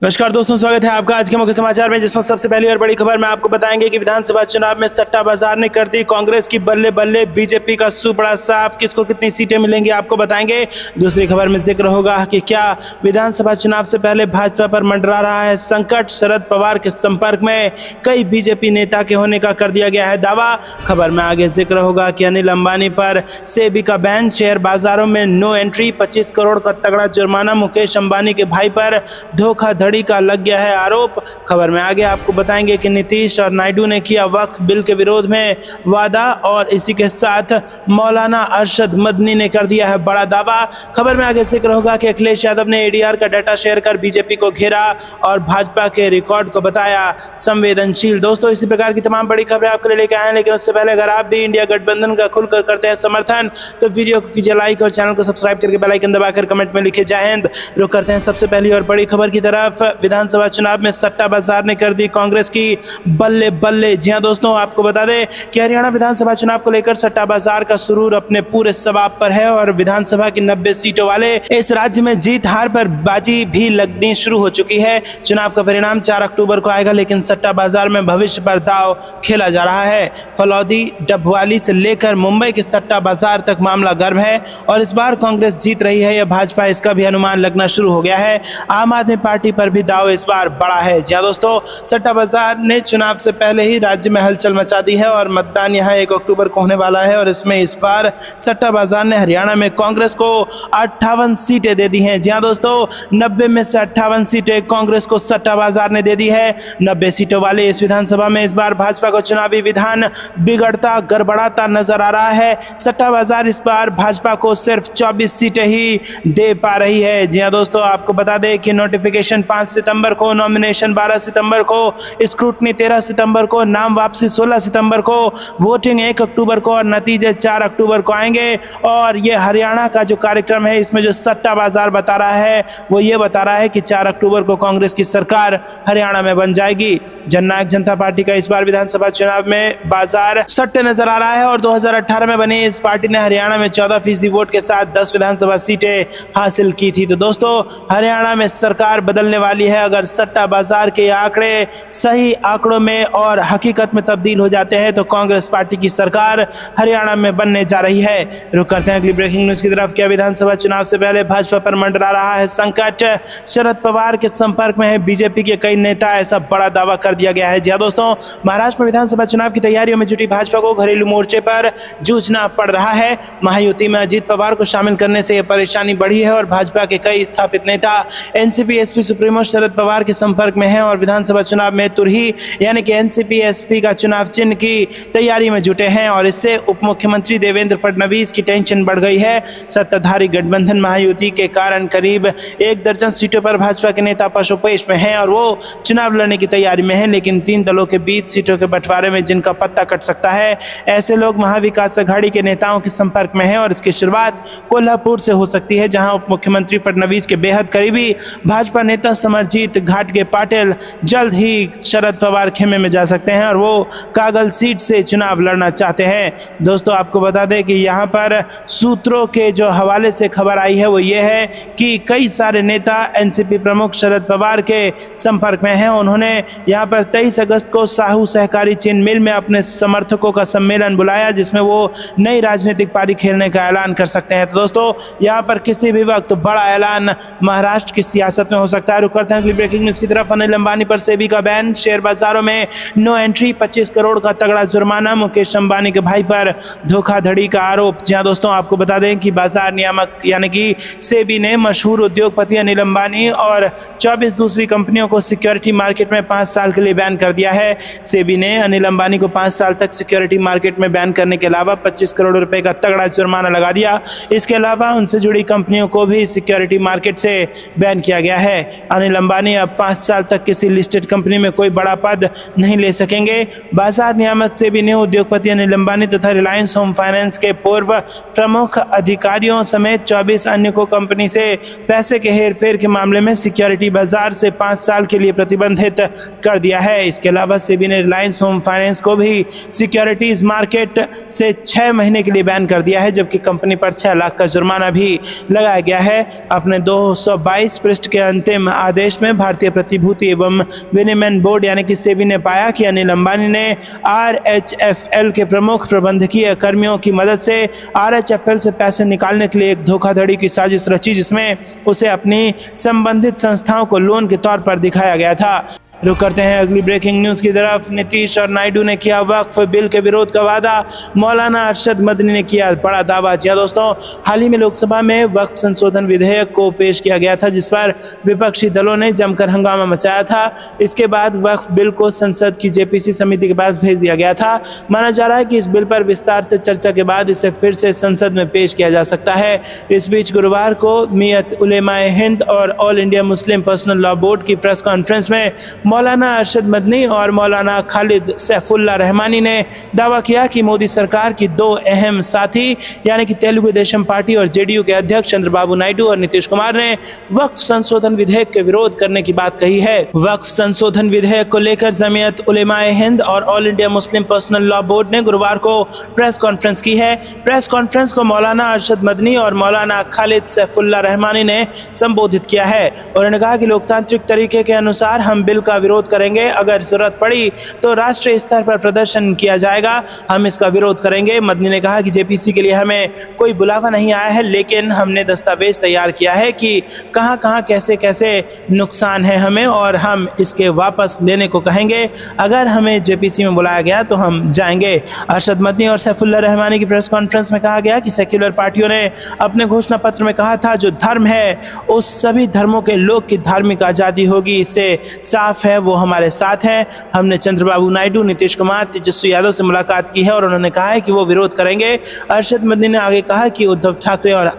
नमस्कार दोस्तों, स्वागत है आपका आज के मुख्य समाचार में, जिसमें सबसे पहली और बड़ी खबर में आपको बताएंगे कि विधानसभा चुनाव में सट्टा बाजार ने कर दी कांग्रेस की बल्ले बल्ले। बीजेपी का सुपड़ा साफ, किसको कितनी सीटें मिलेंगी आपको बताएंगे। दूसरी खबर में जिक्र होगा कि क्या विधानसभा चुनाव से पहले भाजपा पर मंडरा रहा है संकट। शरद पवार के संपर्क में कई बीजेपी नेता के होने का कर दिया गया है दावा। खबर में आगे जिक्र होगा कि अनिल अंबानी पर सेबी का बैन, शेयर बाजारों में नो एंट्री, 25 करोड़ का तगड़ा जुर्माना, मुकेश अंबानी के भाई पर धोखाधड़ी का लग गया है आरोप। खबर में आगे आपको बताएंगे कि नीतीश और नायडू ने किया वक्फ बिल के विरोध में वादा, और इसी के साथ मौलाना अरशद मदनी ने कर दिया है बड़ा दावा। खबर में आगे जिक्र होगा कि अखिलेश यादव ने एडीआर का डाटा शेयर कर बीजेपी को घेरा और भाजपा के रिकॉर्ड को बताया संवेदनशील। दोस्तों, इसी प्रकार की तमाम बड़ी खबरें आपके लिए लेकर आए हैं, लेकिन उससे पहले अगर आप भी इंडिया गठबंधन का खुलकर करते हैं समर्थन तो वीडियो को कीजिए लाइक और चैनल को सब्सक्राइब करके बेल आइकन दबाकर कमेंट में लिखिए जय हिंद। रुक करते हैं सबसे पहली और बड़ी खबर की तरफ। विधानसभा चुनाव में सट्टा बाजार ने कर दी कांग्रेस की बल्ले बल्ले। जी हां दोस्तों, आपको बता दें कि हरियाणा विधानसभा चुनाव को लेकर सट्टा बाजार का सुरूर अपने पूरे सबाब पर है और विधानसभा की 90 सीटों वाले इस राज्य में जीत हार पर बाजी भी लगनी शुरू हो चुकी है। चुनाव का परिणाम 4 अक्टूबर को आएगा, लेकिन सट्टा बाजार में भविष्य पर दाव खेला जा रहा है। फलौदी डबवाली से लेकर मुंबई के सट्टा बाजार तक मामला गर्म है और इस बार कांग्रेस जीत रही है या भाजपा, इसका भी अनुमान लगना शुरू हो गया है। आम आदमी पार्टी पर भी दाव इस बार बड़ा है। जी दोस्तों, सट्टा बाजार ने चुनाव से पहले ही राज्य में हलचल मचा दी है और मतदान यहां 1 अक्टूबर को होने वाला है और इसमें इस बार सट्टा बाजार ने हरियाणा में कांग्रेस को 58 सीटें दे दी हैं। जी दोस्तों, 90 में से 58 सीटें कांग्रेस को सट्टा बाजार ने दे दी है। 90 सीटों वाले इस विधानसभा में इस बार भाजपा को चुनावी विधान बिगड़ता गड़बड़ाता नजर आ रहा है। सट्टा बाजार इस बार भाजपा को सिर्फ 24 सीटें ही दे पा रही है। जी दोस्तों, आपको बता दें कि नोटिफिकेशन 5 सितंबर को, नॉमिनेशन 12 सितंबर को, स्क्रूटनी 13 सितंबर को, नाम वापसी 16 सितंबर को, वोटिंग 1 अक्टूबर को और नतीजे 4 अक्टूबर को आएंगे। और ये हरियाणा का जो कार्यक्रम है, इसमें जो सट्टा बाजार बता रहा है वो ये बता रहा है कि 4 अक्टूबर को कांग्रेस की सरकार हरियाणा में बन जाएगी। जननायक जनता पार्टी का इस बार विधानसभा चुनाव में बाजार सट्टे नजर आ रहा है और 2018 में बनी इस पार्टी ने हरियाणा में 14% वोट के साथ 10 विधानसभा सीटें हासिल की थी। तो दोस्तों, हरियाणा में सरकार बदलने वाली है अगर सट्टा बाजार के आंकड़े सही आंकड़ों में और हकीकत में तब्दील हो जाते हैं तो कांग्रेस पार्टी की सरकार हरियाणा में बनने जा रही है। रुक करते हैं अगली ब्रेकिंग न्यूज की तरफ। क्या विधानसभा चुनाव से पहले भाजपा पर मंडरा रहा है संकट। शरद पवार के संपर्क में है बीजेपी के कई नेता, ऐसा बड़ा दावा कर दिया गया है। जी दोस्तों, महाराष्ट्र में विधानसभा चुनाव की तैयारियों में जुटी भाजपा को घरेलू मोर्चे पर जूझना पड़ रहा है। महायुति में अजीत पवार को शामिल करने से यह परेशानी बढ़ी है और भाजपा के कई स्थापित नेता NCP SP supremo Sharad Pawar के संपर्क में हैं और विधानसभा चुनाव में तुरही यानी कि एनसीपी एसपी का चुनाव चिन्ह की तैयारी में जुटे हैं और इससे उप मुख्यमंत्री देवेंद्र फडणवीस की टेंशन बढ़ गई है। सत्ताधारी गठबंधन महायुति के कारण करीब 1 दर्जन सीटों पर भाजपा के नेता पशुपेश में हैं और वो चुनाव लड़ने की तैयारी में हैं, लेकिन 3 दलों के बीच सीटों के बंटवारे में जिनका पत्ता कट सकता है, ऐसे लोग महाविकास अघाड़ी के नेताओं के संपर्क में हैं और इसकी शुरुआत कोल्हापुर से हो सकती है, जहां उप मुख्यमंत्री फडणवीस के बेहद करीबी भाजपा नेता समरजीत घाटगे पाटिल जल्द ही शरद पवार खेमे में जा सकते हैं और वो कागल सीट से चुनाव लड़ना चाहते हैं। दोस्तों, आपको बता दें कि यहाँ पर सूत्रों के जो हवाले से खबर आई है वो ये है कि कई सारे नेता एनसीपी प्रमुख शरद पवार के संपर्क में हैं। उन्होंने यहाँ पर 23 अगस्त को साहू सहकारी चीन मिल में अपने समर्थकों का सम्मेलन बुलाया, जिसमें वो नई राजनीतिक पारी खेलने का ऐलान कर सकते हैं। तो दोस्तों, यहाँ पर किसी भी वक्त बड़ा ऐलान महाराष्ट्र की सियासत में हो सकता है। रुक करते हैं अगली ब्रेकिंग न्यूज की तरफ। अनिल अंबानी पर सेबी का बैन, शेयर बाजारों में नो एंट्री, 25 करोड़ का तगड़ा जुर्माना, मुकेश अंबानी के भाई पर धोखाधड़ी का आरोप। जहां दोस्तों, आपको बता दें कि बाजार नियामक यानी कि सेबी ने मशहूर उद्योगपति अनिल अंबानी और 24 दूसरी कंपनियों को सिक्योरिटी मार्केट में 5 साल के लिए बैन कर दिया है। सेबी ने अनिल अंबानी को 5 साल तक सिक्योरिटी मार्केट में बैन करने के अलावा 25 करोड़ रुपए का तगड़ा जुर्माना लगा दिया। इसके अलावा उनसे जुड़ी कंपनियों को भी सिक्योरिटी मार्केट से बैन किया गया है। अनिल अंबानी अब 5 साल तक किसी लिस्टेड कंपनी में कोई बड़ा पद नहीं ले सकेंगे। बाजार नियामक सेबी ने उद्योगपति अनिल अंबानी तथा रिलायंस होम फाइनेंस के पूर्व प्रमुख अधिकारियों समेत 24 अन्य को कंपनी से पैसे के हेरफेर के मामले में सिक्योरिटी बाजार से 5 साल के लिए प्रतिबंधित कर दिया है। इसके अलावा सेबी ने रिलायंस होम फाइनेंस को भी सिक्योरिटीज मार्केट से 6 महीने के लिए बैन कर दिया है, जबकि कंपनी पर 6 लाख का जुर्माना भी लगाया गया है। अपने 222 पृष्ठ के अंतिम आदेश में भारतीय प्रतिभूति एवं विनिमय बोर्ड यानी कि सेबी ने पाया कि अनिल अंबानी ने RHFL के प्रमुख प्रबंधकीय कर्मियों की मदद से RHFL से पैसे निकालने के लिए एक धोखाधड़ी की साजिश रची, जिसमें उसे अपनी संबंधित संस्थाओं को लोन के तौर पर दिखाया गया था। रुक करते हैं अगली ब्रेकिंग न्यूज की तरफ। नीतीश और नायडू ने किया वक्फ बिल के विरोध का वादा, मौलाना अरशद मदनी ने किया बड़ा दावा। जी दोस्तों, हाल ही में लोकसभा में वक्फ संशोधन विधेयक को पेश किया गया था, जिस पर विपक्षी दलों ने जमकर हंगामा मचाया था। इसके बाद वक्फ बिल को संसद की JPC समिति के पास भेज दिया गया था। माना जा रहा है कि इस बिल पर विस्तार से चर्चा के बाद इसे फिर से संसद में पेश किया जा सकता है। इस बीच गुरुवार को मियत उलेमाए हिंद और all India Muslim personal law board की प्रेस कॉन्फ्रेंस में मौलाना अरशद मदनी और मौलाना खालिद सैफुल्लाह रहमानी ने दावा किया कि मोदी सरकार की दो अहम साथी यानी कि तेलुगु देशम पार्टी और JDU के अध्यक्ष चंद्रबाबू नायडू और नीतीश कुमार ने वक्फ संशोधन विधेयक के विरोध करने की बात कही है। वक्फ संशोधन विधेयक को लेकर जमीयत उलेमाए हिंद और all India Muslim personal law board ने गुरुवार को प्रेस कॉन्फ्रेंस की है। प्रेस कॉन्फ्रेंस को मौलाना अरशद मदनी और मौलाना खालिद सैफुल्लाह रहमानी ने संबोधित किया है। उन्होंने कहा कि लोकतांत्रिक तरीके के अनुसार हम बिल का विरोध करेंगे, अगर जरूरत पड़ी तो राष्ट्रीय स्तर पर प्रदर्शन किया जाएगा, हम इसका विरोध करेंगे। मदनी ने कहा कि JPC के लिए हमें कोई बुलावा नहीं आया है, लेकिन हमने दस्तावेज तैयार किया है कि कहां कहां कैसे कैसे नुकसान है हमें, और हम इसके वापस लेने को कहेंगे। अगर हमें JPC में बुलाया गया तो हम जाएंगे। अरशद मदनी और सैफुल्लाह रहमानी की प्रेस कॉन्फ्रेंस में कहा गया कि सेक्युलर पार्टियों ने अपने घोषणा पत्र में कहा था जो धर्म है उस सभी धर्मों के लोग की धार्मिक आज़ादी होगी, इससे साफ है वो हमारे साथ हैं। हमने चंद्रबाबू नायडू, नीतीश कुमार, तेजस्वी यादव से मुलाकात की है और उन्होंने कहा है कि वो विरोध करेंगे। अरशद मदनी ने आगे कहा कि उद्धव ठाकरे और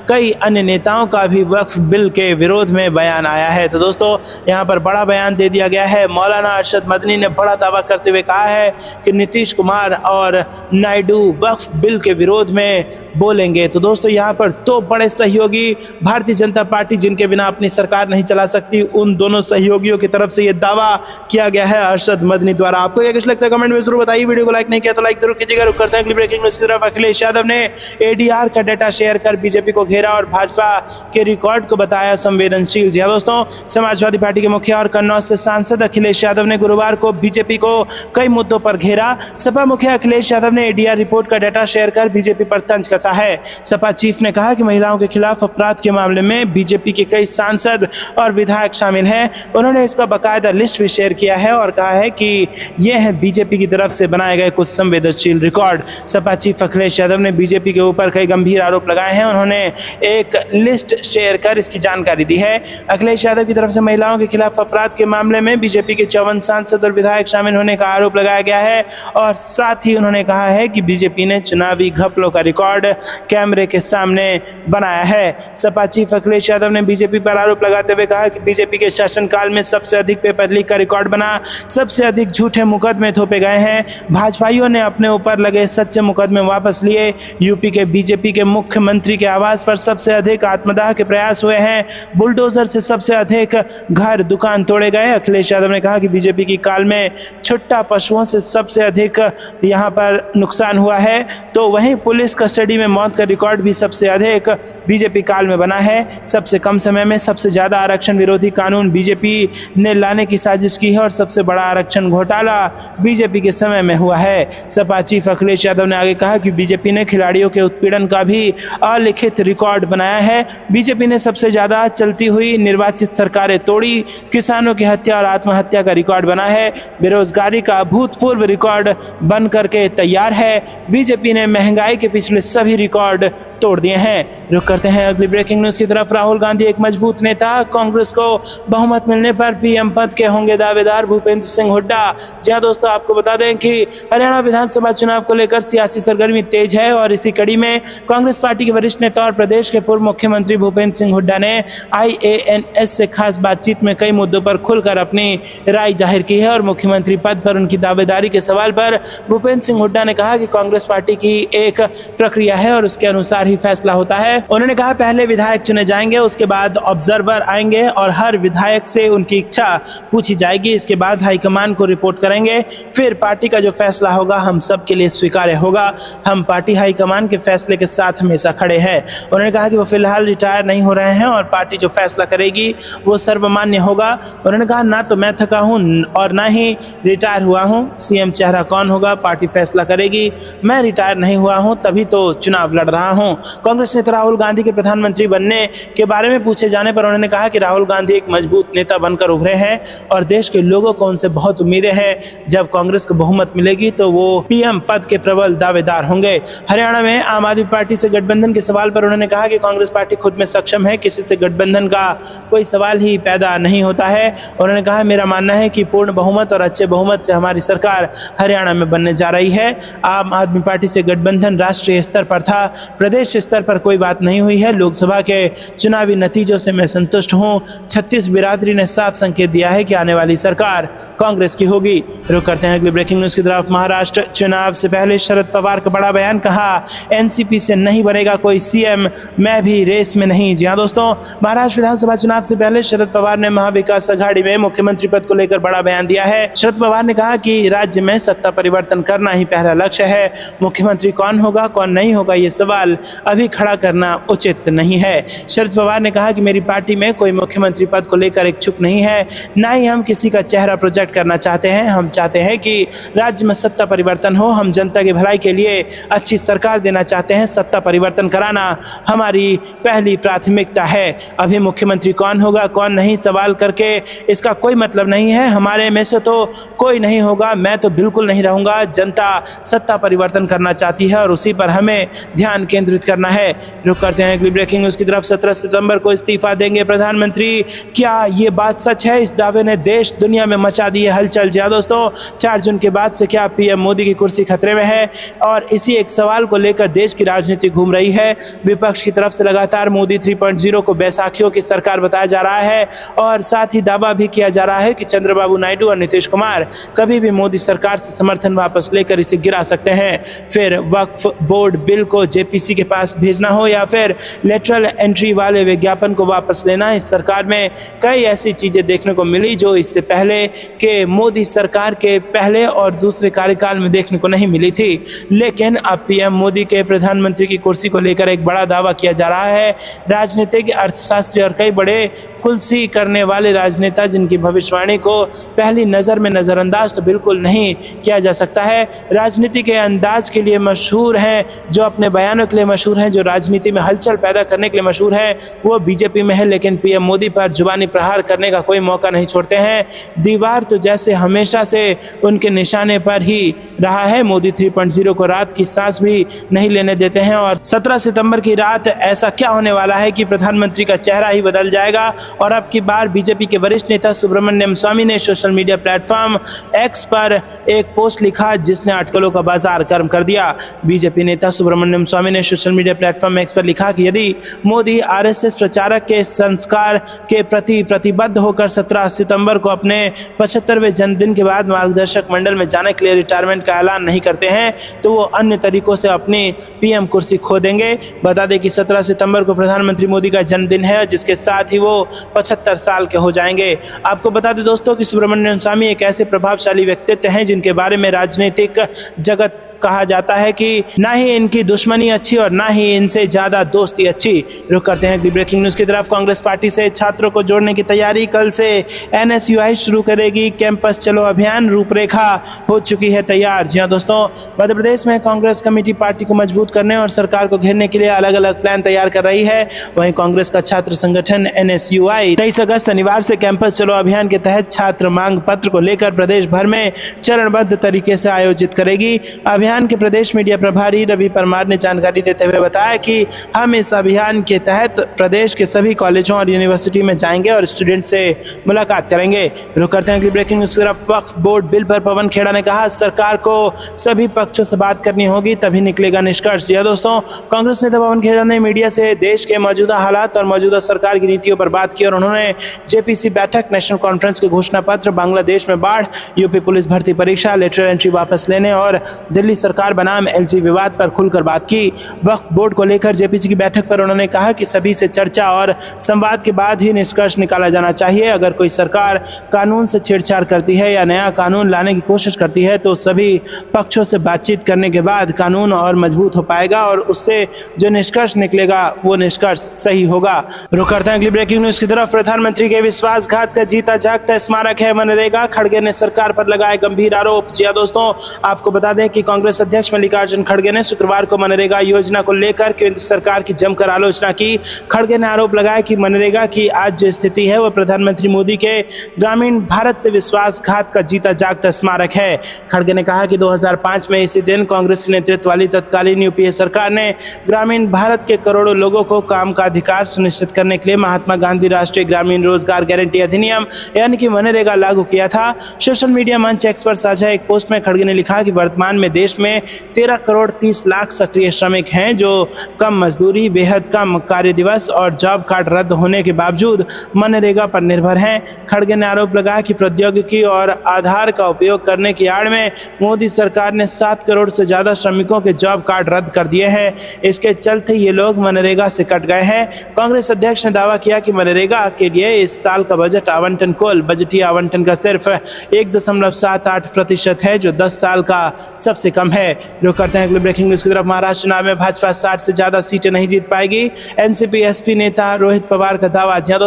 कई अन्य नेताओं का भी वक्फ बिल के विरोध में बयान आया है। तो दोस्तों, यहाँ पर बड़ा बयान दे दिया गया है। मौलाना अरशद मदनी ने बड़ा दावा करते हुए कहा है कि नीतीश कुमार और नायडू वक्फ बिल के विरोध में बोलेंगे। तो दोस्तों, यहाँ पर तो बड़े सहयोगी भारतीय जनता पार्टी जिनके बिना अपनी सरकार नहीं चला सकती, उन दोनों सहयोगियों की तरफ से ये दावा किया गया है अरशद मदनी द्वारा। आपको क्या कुछ लगता है कमेंट में जरूर बताइए। वीडियो को लाइक नहीं किया तो लाइक जरूर कीजिएगा। रुक करते हैं अगली ब्रेकिंग न्यूज़ की तरफ। अखिलेश यादव ने ADR का डाटा शेयर कर BJP को घेरा और भाजपा के रिकॉर्ड को बताया संवेदनशील। जी हाँ दोस्तों, समाजवादी पार्टी के मुखिया और कन्नौज से सांसद अखिलेश यादव ने गुरुवार को BJP को कई मुद्दों पर घेरा। सपा मुखिया अखिलेश यादव ने ADR रिपोर्ट का डाटा शेयर कर BJP पर तंज कसा है। सपा चीफ ने कहा कि महिलाओं के खिलाफ अपराध के मामले में BJP के कई सांसद और विधायक शामिल हैं। उन्होंने इसका बाकायदा लिस्ट भी शेयर किया है और कहा है कि यह है BJP की तरफ से बनाए गए कुछ संवेदनशील रिकॉर्ड। सपा चीफ अखिलेश यादव ने BJP के ऊपर कई गंभीर आरोप लगाए हैं। उन्होंने एक लिस्ट शेयर कर इसकी जानकारी दी है। अखिलेश यादव की तरफ से महिलाओं के खिलाफ अपराध के मामले में BJP के 54 सांसद और विधायक शामिल होने का आरोप लगाया गया है और साथ ही उन्होंने कहा है कि BJP ने चुनावी घपलों का रिकॉर्ड कैमरे के सामने बनाया है। सपा चीफ अखिलेश यादव ने BJP पर आरोप लगाते हुए कहा कि BJP के शासनकाल में सबसे अधिक पेपर लीक का रिकॉर्ड बना, सबसे अधिक झूठे मुकदमे थोपे गए हैं। भाजपाइयों ने अपने ऊपर लगे सच्चे मुकदमे वापस लिए। यूपी के BJP के मुख्यमंत्री के आवास पर सबसे अधिक आत्मदाह के प्रयास हुए हैं। बुलडोजर से सबसे अधिक घर दुकान तोड़े गए। अखिलेश यादव ने कहा कि BJP की काल में छुट्टा पशुओं से सबसे अधिक यहाँ पर नुकसान हुआ है, तो वहीं पुलिस कस्टडी में मौत का रिकॉर्ड भी सबसे अधिक BJP काल में बना है। सबसे कम समय में सबसे ज़्यादा आरक्षण विरोधी कानून BJP ने लाने की साजिश की है और सबसे बड़ा आरक्षण घोटाला BJP के समय में हुआ है। सपा चीफ अखिलेश यादव ने आगे कहा कि BJP ने खिलाड़ियों के उत्पीड़न का भी अलिखित रिकॉर्ड बनाया है। BJP ने सबसे ज़्यादा चलती हुई निर्वाचित सरकारें तोड़ी। किसानों की हत्या और आत्महत्या का रिकॉर्ड बना है। बेरोजगारी का भूतपूर्व रिकॉर्ड बन करके तैयार है। BJP ने महंगाई के पिछले सभी रिकॉर्ड तोड़ दिए हैं। रुक करते हैं अगली ब्रेकिंग न्यूज़ की तरफ। राहुल गांधी एक मजबूत नेता, कांग्रेस को बहुमत मिलने पर PM पद के होंगे दावेदार भूपेंद्र सिंह हुड्डा। जी हाँ दोस्तों, आपको बता दें कि हरियाणा विधानसभा चुनाव को लेकर सियासी सरगर्मी तेज है और इसी कड़ी में कांग्रेस पार्टी के वरिष्ठ नेता और प्रदेश के पूर्व मुख्यमंत्री भूपेंद्र सिंह हुड्डा ने IANS से खास बातचीत में कई मुद्दों पर खुलकर अपनी राय जाहिर की है और मुख्यमंत्री पद पर उनकी दावेदारी के सवाल पर भूपेंद्र सिंह हुड्डा ने कहा कि कांग्रेस पार्टी की एक प्रक्रिया है और उसके अनुसार ही फैसला होता है। उन्होंने कहा पहले विधायक चुने जाएंगे, उसके बाद ऑब्जर्वर आएंगे और हर विधायक से उनकी इच्छा पूछी जाएगी। इसके बाद हाईकमान को रिपोर्ट करेंगे, फिर पार्टी का जो फैसला होगा हम सब के लिए स्वीकार्य होगा। हम पार्टी हाईकमान के फैसले के साथ हमेशा खड़े हैं। उन्होंने कहा कि वो फिलहाल रिटायर नहीं हो रहे हैं और पार्टी जो फैसला करेगी वो सर्वमान्य होगा। उन्होंने कहा ना तो मैं थका हूं और ना ही रिटायर हुआ हूं, सीएम चेहरा कौन होगा पार्टी फैसला करेगी। मैं रिटायर नहीं हुआ हूं तभी तो चुनाव लड़ रहा हूं। कांग्रेस नेता राहुल गांधी के प्रधानमंत्री बनने के बारे में पूछे जाने पर उन्होंने कहा कि राहुल गांधी एक मजबूत नेता बनकर उभरे हैं और देश के लोगों को उनसे बहुत उम्मीदें हैं। जब कांग्रेस को बहुमत मिलेगी तो वो पीएम पद के प्रबल दावेदार होंगे। हरियाणा में आम आदमी पार्टी से गठबंधन के सवाल पर उन्होंने कहा कि कांग्रेस पार्टी खुद में सक्षम है, किसी से गठबंधन का कोई सवाल ही पैदा नहीं होता है। उन्होंने कहा मेरा मानना है कि पूर्ण बहुमत और अच्छे बहुमत से हमारी सरकार हरियाणा में बनने जा रही है। आम आदमी पार्टी से गठबंधन राष्ट्रीय स्तर पर था, प्रदेश स्तर पर कोई बात नहीं हुई है। लोकसभा के चुनावी नतीजों से मैं संतुष्ट हूं। 36 बिरादरी ने साफ संकेत दिया है कि आने वाली सरकार कांग्रेस की होगी। रुक करते हैं अगली ब्रेकिंग न्यूज की तरफ। महाराष्ट्र चुनाव से पहले शरद पवार का बड़ा बयान, कहा एनसीपी से नहीं बनेगा कोई सीएम, मैं भी रेस में नहीं। जी हां दोस्तों, महाराष्ट्र विधानसभा चुनाव से पहले शरद पवार ने महाविकास अघाड़ी में मुख्यमंत्री पद को लेकर बड़ा बयान दिया है। शरद पवार ने कहा कि राज्य में सत्ता परिवर्तन करना ही पहला लक्ष्य है। मुख्यमंत्री कौन होगा कौन नहीं होगा ये सवाल अभी खड़ा करना उचित नहीं है। शरद पवार ने कहा कि मेरी पार्टी में कोई मुख्यमंत्री पद को लेकर इच्छुक नहीं है, ना ही हम किसी का चेहरा प्रोजेक्ट करना चाहते हैं। हम चाहते हैं कि राज्य में सत्ता परिवर्तन हो। हम जनता की भलाई के लिए अच्छी सरकार देना चाहते हैं। सत्ता परिवर्तन कराना हमारी पहली प्राथमिकता है। अभी मुख्यमंत्री कौन होगा कौन नहीं सवाल करके इसका कोई मतलब नहीं है। हमारे में से तो कोई नहीं होगा, मैं तो बिल्कुल नहीं रहूंगा। जनता सत्ता परिवर्तन करना चाहती है और उसी पर हमें ध्यान केंद्रित करना है। रुक करते हैं अगली ब्रेकिंग न्यूज की तरफ। 17 सितंबर को इस्तीफा देंगे प्रधानमंत्री, क्या ये बात सच है? इस दावे ने देश दुनिया में मचा दी है हलचल। जी हां दोस्तों, 4 जून के बाद से क्या पीएम मोदी की कुर्सी खतरे में है? और इसी एक सवाल को लेकर देश की राजनीति घूम रही है। विपक्ष की तरफ से लगातार मोदी 3.0 को बैसाखियों की सरकार बताया जा रहा है और साथ ही दावा भी किया जा रहा है कि चंद्रबाबू नायडू और नीतीश कुमार कभी भी मोदी सरकार से समर्थन वापस लेकर इसे गिरा सकते हैं। फिर वक्फ बोर्ड बिल को जेपीसी के पास भेजना हो या फिर लेटरल एंट्री वाले विज्ञापन को वापस लेना, इस सरकार में कई ऐसी चीजें देखने को मिली जो इससे पहले के मोदी सरकार के पहले और दूसरे कार्यकाल में देखने को नहीं मिली थी। लेकिन अब पीएम मोदी के प्रधानमंत्री की कुर्सी को लेकर एक बड़ा दावा किया जा रहा है। राजनीतिक, अर्थशास्त्री और कई बड़े कुलसी करने वाले राजनेता जिनकी भविष्यवाणी को पहली नज़र में नज़रअंदाज तो बिल्कुल नहीं किया जा सकता है। राजनीति के अंदाज के लिए मशहूर हैं, जो अपने बयानों के लिए मशहूर हैं, जो राजनीति में हलचल पैदा करने के लिए मशहूर हैं, वो बीजेपी में है। लेकिन पीएम मोदी पर जुबानी प्रहार करने का कोई मौका नहीं छोड़ते हैं। दीवार तो जैसे हमेशा से उनके निशाने पर ही रहा है। मोदी 3.0 को रात की सांस भी नहीं लेने देते हैं और 17 सितंबर की रात ऐसा क्या होने वाला है कि प्रधानमंत्री का चेहरा ही बदल जाएगा। और अब की बार बीजेपी के वरिष्ठ नेता सुब्रमण्यम स्वामी ने सोशल मीडिया प्लेटफॉर्म एक्स पर एक पोस्ट लिखा जिसने अटकलों का बाजार गर्म कर दिया। बीजेपी नेता सुब्रमण्यम स्वामी ने सोशल मीडिया प्लेटफॉर्म एक्स पर लिखा कि यदि मोदी आरएसएस प्रचारक के संस्कार के प्रति प्रतिबद्ध होकर 17 सितंबर को अपने 75वें जन्मदिन के बाद मार्गदर्शक मंडल में जाने के लिए रिटायरमेंट का ऐलान नहीं करते हैं तो वो अन्य तरीकों से अपनी पीएम कुर्सी खो देंगे। बता दें कि 17 सितंबर को प्रधानमंत्री मोदी का जन्मदिन है, जिसके साथ ही वो 75 साल के हो जाएंगे। आपको बता दें दोस्तों कि सुब्रमण्यम स्वामी एक ऐसे प्रभावशाली व्यक्तित्व हैं जिनके बारे में राजनीतिक जगत कहा जाता है कि ना ही इनकी दुश्मनी अच्छी और ना ही इनसे ज्यादा दोस्ती अच्छी। रुक करते हैं अगली ब्रेकिंग न्यूज की तरफ। कांग्रेस पार्टी से छात्रों को जोड़ने की तैयारी, कल से एनएसयूआई शुरू करेगी। कैंपस चलो अभियान रूपरेखा हो चुकी है तैयार। जी हां दोस्तों, मध्य प्रदेश में कांग्रेस कमेटी पार्टी को मजबूत करने और सरकार को घेरने के लिए अलग अलग प्लान तैयार कर रही है। वहीं कांग्रेस का छात्र संगठन एनएसयूआई 23 अगस्त शनिवार से कैंपस चलो अभियान के तहत छात्र मांग पत्र को लेकर प्रदेश भर में चरणबद्ध तरीके से आयोजित करेगी। अभियान के प्रदेश मीडिया प्रभारी रवि परमार ने जानकारी देते हुए बताया कि हम इस अभियान के तहत प्रदेश के सभी कॉलेजों और यूनिवर्सिटी में जाएंगे और स्टूडेंट से मुलाकात करेंगे। रुक करते हैं अगली ब्रेकिंग न्यूज। वक्फ बोर्ड बिल पर पवन खेड़ा ने कहा सरकार को सभी पक्षों से बात करनी होगी तभी निकलेगा निष्कर्ष। जी दोस्तों, कांग्रेस नेता पवन खेड़ा ने मीडिया से देश के मौजूदा हालात और मौजूदा सरकार की नीतियों पर बात की और उन्होंने जेपीसी बैठक, नेशनल कॉन्फ्रेंस के घोषणा पत्र, बांग्लादेश में बाढ़, यूपी पुलिस भर्ती परीक्षा, लेटरल एंट्री वापस लेने और दिल्ली सरकार बनाम एलजी विवाद पर खुलकर बात की। वक्फ बोर्ड को लेकर जेपीसी की बैठक पर उन्होंने कहा कि सभी से चर्चा और संवाद के बाद ही निष्कर्ष निकाला जाना चाहिए। अगर कोई सरकार कानून से छेड़छाड़ करती है या नया कानून लाने की कोशिश करती है तो सभी पक्षों से बातचीत करने के बाद कानून और मजबूत हो पाएगा और उससे जो निष्कर्ष निकलेगा वो निष्कर्ष सही होगा। रुक करते हैं अगली ब्रेकिंग न्यूज की तरफ। प्रधानमंत्री के विश्वासघात का जीता जागता स्मारक है मनरेगा, खड़गे ने सरकार पर लगाए गंभीर आरोप। जी हां दोस्तों, आपको बता दें कि कांग्रेस अध्यक्ष मल्लिकार्जुन खड़गे ने शुक्रवार को मनरेगा योजना को लेकर केंद्र सरकार की जमकर आलोचना की। खड़गे ने आरोप लगाया कि मनरेगा की आज जो स्थिति है वह प्रधानमंत्री मोदी के ग्रामीण भारत से विश्वासघात का जीता जागता स्मारक है। खड़गे ने कहा कि 2005 में इसी दिन कांग्रेस के नेतृत्व वाली तत्कालीन यूपीए सरकार ने ग्रामीण भारत के करोड़ों लोगों को काम का अधिकार सुनिश्चित करने के लिए महात्मा गांधी राष्ट्रीय ग्रामीण रोजगार गारंटी अधिनियम यानी कि मनरेगा लागू किया था। सोशल मीडिया मंच एक्स पर साझा एक पोस्ट में खड़गे ने लिखा कि वर्तमान में देश में 13 करोड़ 30 लाख सक्रिय श्रमिक हैं जो कम मजदूरी, बेहद कम कार्य दिवस और जॉब कार्ड रद्द होने के बावजूद मनरेगा पर निर्भर हैं। खड़गे ने आरोप लगाया कि प्रौद्योगिकी और आधार का उपयोग करने की आड़ में मोदी सरकार ने 7 करोड़ से ज्यादा श्रमिकों के जॉब कार्ड रद्द कर दिए हैं। इसके चलते ये लोग मनरेगा से कट गए हैं। कांग्रेस अध्यक्ष ने दावा किया कि मनरेगा के लिए इस साल का बजट आवंटन कुल बजटीय आवंटन का सिर्फ 1.78% है जो 10 साल का सबसे कम है। जो करते हैं अगले ब्रेकिंग न्यूज की तरफ। महाराष्ट्र चुनाव में भाजपा 60 से ज्यादा सीटें नहीं जीत पाएगी, एनसीपी एसपी नेता रोहित पवार का दावा। जी हाँ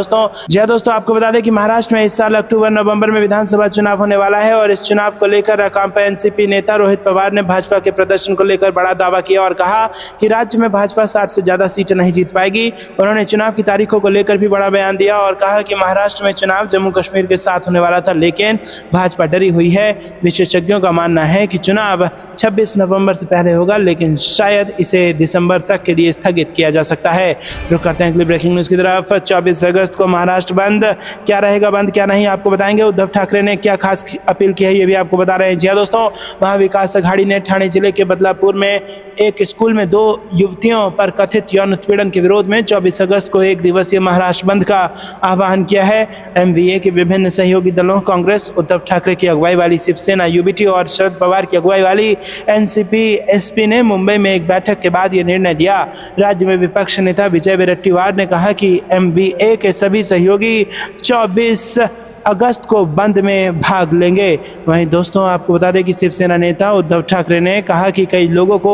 दोस्तों, आपको बता दें कि महाराष्ट्र में इस साल अक्टूबर नवंबर में विधानसभा चुनाव होने वाला है और इस चुनाव को लेकर राकांपा एनसीपी नेता रोहित पवार ने भाजपा के प्रदर्शन को लेकर बड़ा दावा किया और कहा कि राज्य में भाजपा 60 से ज्यादा सीटें नहीं जीत पाएगी। उन्होंने चुनाव की तारीखों को लेकर भी बड़ा बयान दिया और कहा कि महाराष्ट्र में चुनाव जम्मू कश्मीर के साथ होने वाला था लेकिन भाजपा डरी हुई है। विशेषज्ञों का मानना है कि चुनाव 26 नवंबर से पहले होगा लेकिन शायद इसे दिसंबर तक के लिए स्थगित किया जा सकता है। रुक करते हैं अगली ब्रेकिंग न्यूज की तरफ। 24 अगस्त को महाराष्ट्र बंद, क्या रहेगा बंद क्या नहीं आपको बताएंगे। उद्धव ठाकरे ने क्या खास अपील की है ये भी आपको बता रहे हैं। जी हाँ दोस्तों, महाविकास अघाड़ी ने ठाणे जिले के बदलापुर में एक स्कूल में 2 युवतियों पर कथित यौन उत्पीड़न के विरोध में 24 अगस्त को 1 दिवसीय महाराष्ट्र बंद का आह्वान किया है। एमवीए के विभिन्न सहयोगी दलों कांग्रेस, उद्धव ठाकरे की अगुवाई वाली शिवसेना यूबीटी और शरद पवार की अगुवाई वाली एनसीपी एसपी ने मुंबई में एक बैठक के बाद यह निर्णय लिया। राज्य में विपक्ष नेता विजय वडेट्टीवार ने कहा कि एमवीए के सभी सहयोगी 24 अगस्त को बंद में भाग लेंगे। वहीं दोस्तों, आपको बता दें कि शिवसेना नेता उद्धव ठाकरे ने कहा कि कई लोगों को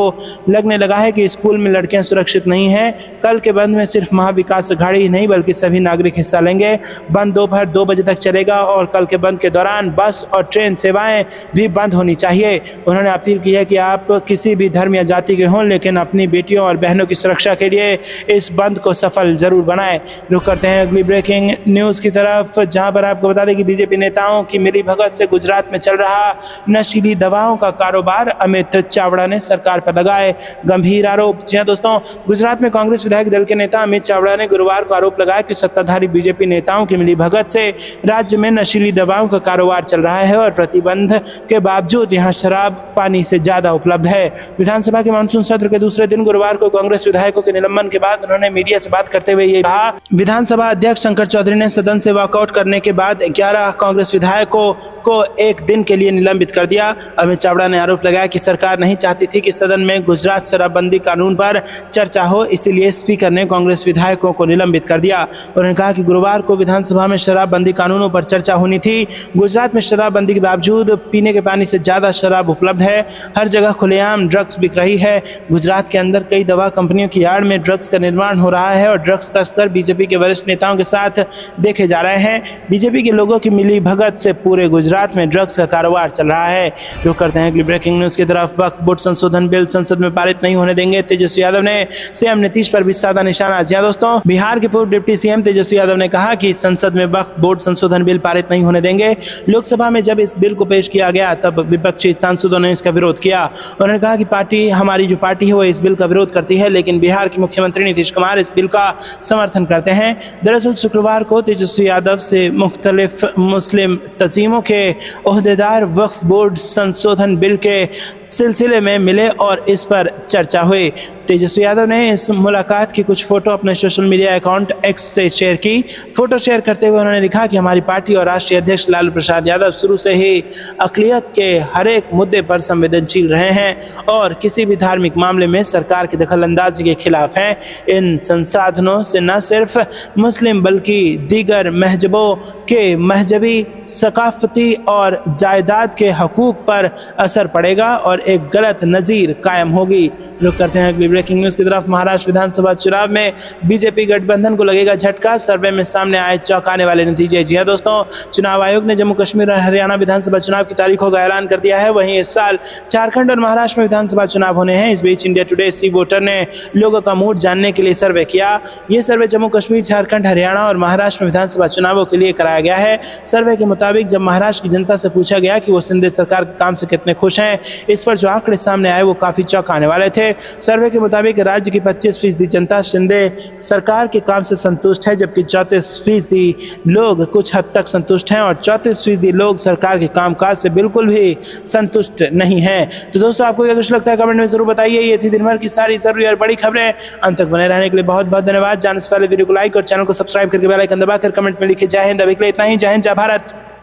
लगने लगा है कि स्कूल में लड़कियां सुरक्षित नहीं हैं। कल के बंद में सिर्फ महाविकास अघाड़ी ही नहीं बल्कि सभी नागरिक हिस्सा लेंगे। बंद दोपहर 2 बजे तक चलेगा और कल के बंद के दौरान बस और ट्रेन सेवाएं भी बंद होनी चाहिए। उन्होंने अपील की है कि आप किसी भी धर्म या जाति के हों लेकिन अपनी बेटियों और बहनों की सुरक्षा के लिए इस बंद को सफल जरूर बनाएं। रुक करते हैं अगली ब्रेकिंग न्यूज की तरफ, जहां पर आपको बता दें कि बीजेपी नेताओं की मिलीभगत से गुजरात में चल रहा नशीली दवाओं का कारोबार, अमित चावड़ा ने सरकार पर लगाए गंभीर आरोप। जी हां दोस्तों, गुजरात में कांग्रेस विधायक दल के नेता अमित चावड़ा ने गुरुवार को आरोप लगाया कि सत्ताधारी बीजेपी नेताओं की मिलीभगत से राज्य में नशीली दवाओं का कारोबार चल रहा है और प्रतिबंध के बावजूद यहां शराब पानी से ज्यादा उपलब्ध है। विधानसभा के मानसून सत्र के दूसरे दिन गुरुवार को कांग्रेस विधायकों के निलंबन के बाद उन्होंने मीडिया से बात करते हुए ये कहा। विधानसभा अध्यक्ष शंकर चौधरी ने सदन से वॉकआउट करने के बाद 11 कांग्रेस विधायकों को एक दिन के लिए निलंबित कर दिया। अमित चावड़ा ने आरोप लगाया कि सरकार नहीं चाहती थी कि सदन में गुजरात शराबबंदी कानून पर चर्चा हो, इसीलिए स्पीकर ने कांग्रेस विधायकों को निलंबित कर दिया। उन्होंने कहा कि गुरुवार को विधानसभा में शराबबंदी कानूनों पर चर्चा होनी थी। गुजरात में शराबबंदी के बावजूद पीने के पानी से ज्यादा शराब उपलब्ध है। हर जगह खुलेआम ड्रग्स बिक रही है। गुजरात के अंदर कई दवा कंपनियों की आड़ में ड्रग्स का निर्माण हो रहा है और ड्रग्स तस्कर बीजेपी के वरिष्ठ नेताओं के साथ देखे जा रहे हैं। बीजेपी के लोगों की मिली भगत से पूरे गुजरात में ड्रग्स का कारोबार चल रहा है। रुक करते हैं अगली ब्रेकिंग न्यूज की तरफ। वक्फ बोर्ड संशोधन बिल संसद में पारित नहीं होने देंगे, तेजस्वी यादव ने सीएम नीतीश पर भी साधा निशाना। जी हां दोस्तों, बिहार के पूर्व डिप्टी सीएम तेजस्वी यादव ने कहा कि संसद में वक्फ बोर्ड संशोधन बिल पारित नहीं होने देंगे। लोकसभा में जब इस बिल को पेश किया गया तब विपक्षी सांसदों ने इसका विरोध किया। उन्होंने कहा कि हमारी जो पार्टी है वो इस बिल का विरोध करती है लेकिन बिहार के मुख्यमंत्री नीतीश कुमार इस बिल का समर्थन करते हैं। दरअसल शुक्रवार को तेजस्वी यादव से मुख्तलिफ मुस्लिम तंजीमों के ओहदेदार वक्फ बोर्ड संशोधन बिल के सिलसिले में मिले और इस पर चर्चा हुई। तेजस्वी यादव ने इस मुलाकात की कुछ फोटो अपने सोशल मीडिया अकाउंट एक्स से शेयर की। फोटो शेयर करते हुए उन्होंने लिखा कि हमारी पार्टी और राष्ट्रीय अध्यक्ष लालू प्रसाद यादव शुरू से ही अक़लियत के हर एक मुद्दे पर संवेदनशील रहे हैं और किसी भी धार्मिक मामले में सरकार की दखलंदाजी के खिलाफ हैं। इन संसाधनों से न सिर्फ मुस्लिम बल्कि दीगर महजबों के महजबी, सकाफती और जायदाद के हकूक पर असर पड़ेगा और एक गलत नज़ीर कायम होगी। रुक करते हैं अगली ब्रेकिंग न्यूज़ की तरफ। महाराष्ट्र विधानसभा चुनाव में बीजेपी गठबंधन को लगेगा झटका, सर्वे में सामने आए चौंकाने वाले नतीजे। जी हां दोस्तों, चुनाव आयोग ने जम्मू कश्मीर और हरियाणा विधानसभा चुनाव की तारीखों का ऐलान कर दिया है। वहीं इस साल झारखंड और महाराष्ट्र में विधानसभा चुनाव होने हैं। इस बीच इंडिया टुडे सी वोटर ने लोगों का मूड जानने के लिए सर्वे किया। ये सर्वे जम्मू कश्मीर, झारखंड, हरियाणा और महाराष्ट्र में विधानसभा चुनावों के लिए कराया गया है। सर्वे के मुताबिक जब महाराष्ट्र की जनता से पूछा गया कि वो शिंदे सरकार के काम से कितने खुश हैं, इस पर जो आंकड़े सामने आए वो काफी चौंकाने वाले थे। सर्वे के मुताबिक राज्य की 25% जनता शिंदे सरकार के काम से संतुष्ट है, जबकि 34% लोग कुछ हद तक संतुष्ट हैं और 34% लोग सरकार के कामकाज से बिल्कुल भी संतुष्ट नहीं हैं। तो दोस्तों, आपको क्या कुछ लगता है कमेंट में जरूर बताइए। ये थी दिन भर की सारी जरूरी और बड़ी खबरें। अंत तक बने रहने के लिए बहुत बहुत धन्यवाद। जाने से पहले वीडियो को लाइक और चैनल को सब्सक्राइब करके बेल आइकन दबाकर कमेंट में लिखिए जय हिंद। अभी के लिए इतना ही। जय हिंद, जय भारत।